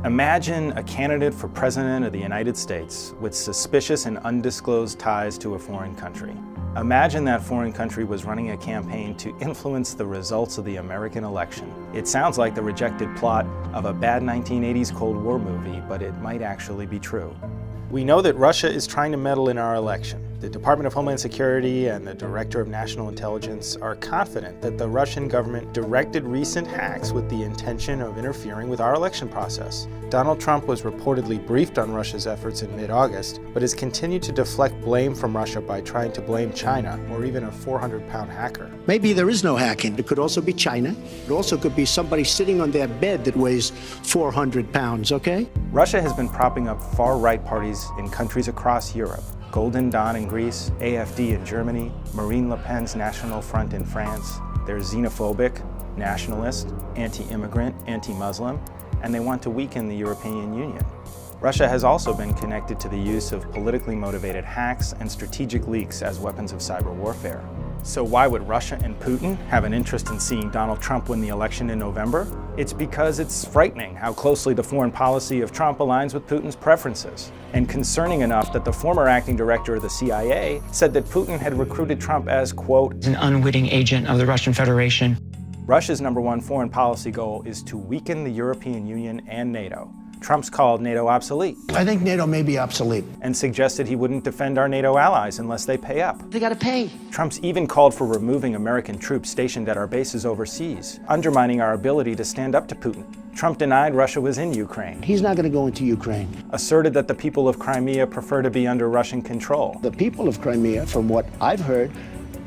Imagine a candidate for President of the United States with suspicious and undisclosed ties to a foreign country. Imagine that foreign country was running a campaign to influence the results of the American election. It sounds like the rejected plot of a bad 1980s Cold War movie, but it might actually be true. We know that Russia is trying to meddle in our election. The Department of Homeland Security and the Director of National Intelligence are confident that the Russian government directed recent hacks with the intention of interfering with our election process. Donald Trump was reportedly briefed on Russia's efforts in mid-August, but has continued to deflect blame from Russia by trying to blame China, or even a 400-pound hacker. Maybe there is no hacking. It could also be China. It also could be somebody sitting on their bed that weighs 400 pounds, okay? Russia has been propping up far-right parties in countries across Europe. Golden Dawn in Greece, AfD in Germany, Marine Le Pen's National Front in France. They're xenophobic, nationalist, anti-immigrant, anti-Muslim, and they want to weaken the European Union. Russia has also been connected to the use of politically motivated hacks and strategic leaks as weapons of cyber warfare. So why would Russia and Putin have an interest in seeing Donald Trump win the election in November? It's because it's frightening how closely the foreign policy of Trump aligns with Putin's preferences, and concerning enough that the former acting director of the CIA said that Putin had recruited Trump as, quote, an unwitting agent of the Russian Federation. Russia's #1 foreign policy goal is to weaken the European Union and NATO. Trump's called NATO obsolete. I think NATO may be obsolete. And suggested he wouldn't defend our NATO allies unless they pay up. They gotta pay. Trump's even called for removing American troops stationed at our bases overseas, undermining our ability to stand up to Putin. Trump denied Russia was in Ukraine. He's not gonna go into Ukraine. Asserted that the people of Crimea prefer to be under Russian control. The people of Crimea, from what I've heard,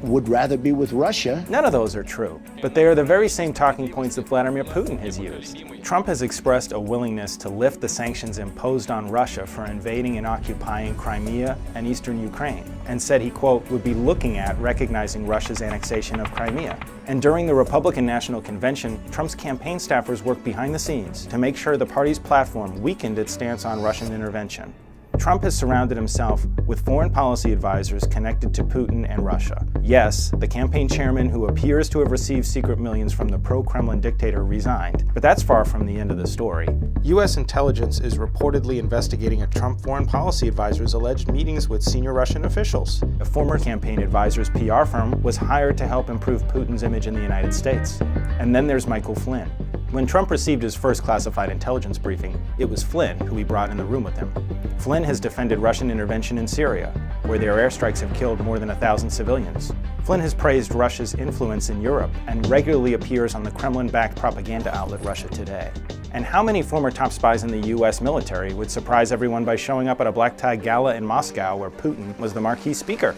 would rather be with Russia. None of those are true, but they are the very same talking points that Vladimir Putin has used. Trump has expressed a willingness to lift the sanctions imposed on Russia for invading and occupying Crimea and eastern Ukraine, and said he, quote, would be looking at recognizing Russia's annexation of Crimea. And during the Republican National Convention, Trump's campaign staffers worked behind the scenes to make sure the party's platform weakened its stance on Russian intervention. Trump has surrounded himself with foreign policy advisors connected to Putin and Russia. Yes, the campaign chairman who appears to have received secret millions from the pro-Kremlin dictator resigned, but that's far from the end of the story. U.S. intelligence is reportedly investigating a Trump foreign policy advisor's alleged meetings with senior Russian officials. A former campaign advisor's PR firm was hired to help improve Putin's image in the United States. And then there's Michael Flynn. When Trump received his first classified intelligence briefing, it was Flynn who he brought in the room with him. Flynn has defended Russian intervention in Syria, where their airstrikes have killed more than 1,000 civilians. Flynn has praised Russia's influence in Europe and regularly appears on the Kremlin-backed propaganda outlet Russia Today. And how many former top spies in the US military would surprise everyone by showing up at a black-tie gala in Moscow where Putin was the marquee speaker?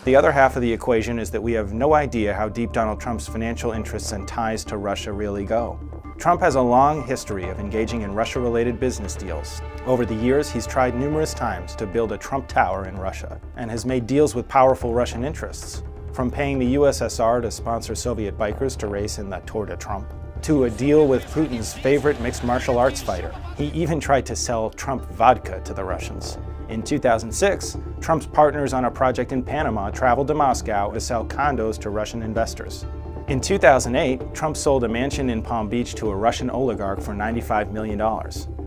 The other half of the equation is that we have no idea how deep Donald Trump's financial interests and ties to Russia really go. Trump has a long history of engaging in Russia-related business deals. Over the years, he's tried numerous times to build a Trump Tower in Russia and has made deals with powerful Russian interests, from paying the USSR to sponsor Soviet bikers to race in the Tour de Trump, to a deal with Putin's favorite mixed martial arts fighter. He even tried to sell Trump vodka to the Russians. In 2006, Trump's partners on a project in Panama traveled to Moscow to sell condos to Russian investors. In 2008, Trump sold a mansion in Palm Beach to a Russian oligarch for $95 million.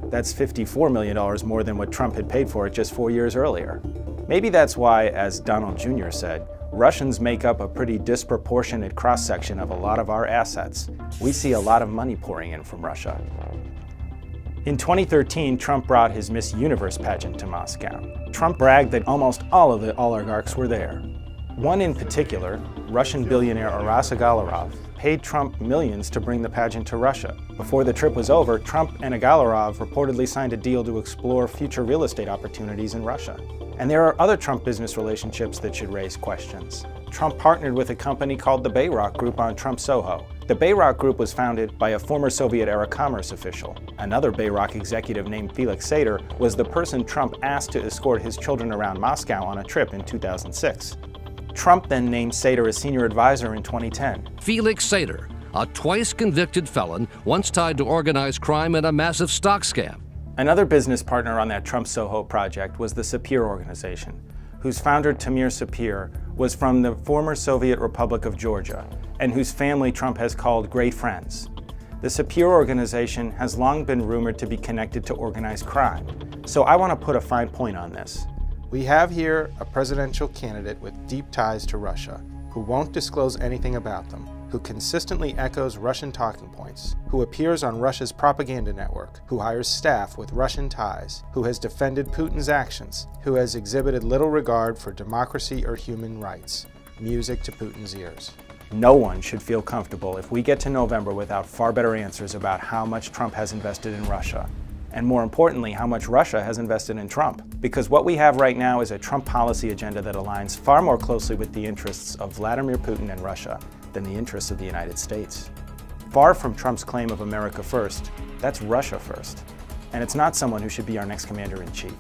That's $54 million more than what Trump had paid for it just 4 years earlier. Maybe that's why, as Donald Jr. said, Russians make up a pretty disproportionate cross-section of a lot of our assets. We see a lot of money pouring in from Russia. In 2013, Trump brought his Miss Universe pageant to Moscow. Trump bragged that almost all of the oligarchs were there. One in particular, Russian billionaire Aras Agalarov, paid Trump millions to bring the pageant to Russia. Before the trip was over, Trump and Agalarov reportedly signed a deal to explore future real estate opportunities in Russia. And there are other Trump business relationships that should raise questions. Trump partnered with a company called the Bayrock Group on Trump Soho. The Bayrock Group was founded by a former Soviet-era commerce official. Another Bayrock executive named Felix Sater was the person Trump asked to escort his children around Moscow on a trip in 2006. Trump then named Sater a senior advisor in 2010. Felix Sater, a twice-convicted felon, once tied to organized crime and a massive stock scam. Another business partner on that Trump Soho project was the Sapir organization, whose founder, Tamir Sapir, was from the former Soviet Republic of Georgia, and whose family Trump has called great friends. The Sapir organization has long been rumored to be connected to organized crime, so I want to put a fine point on this. We have here a presidential candidate with deep ties to Russia, who won't disclose anything about them, who consistently echoes Russian talking points, who appears on Russia's propaganda network, who hires staff with Russian ties, who has defended Putin's actions, who has exhibited little regard for democracy or human rights. Music to Putin's ears. No one should feel comfortable if we get to November without far better answers about how much Trump has invested in Russia, and more importantly, how much Russia has invested in Trump. Because what we have right now is a Trump policy agenda that aligns far more closely with the interests of Vladimir Putin and Russia than the interests of the United States. Far from Trump's claim of America first, that's Russia first. And it's not someone who should be our next commander-in-chief.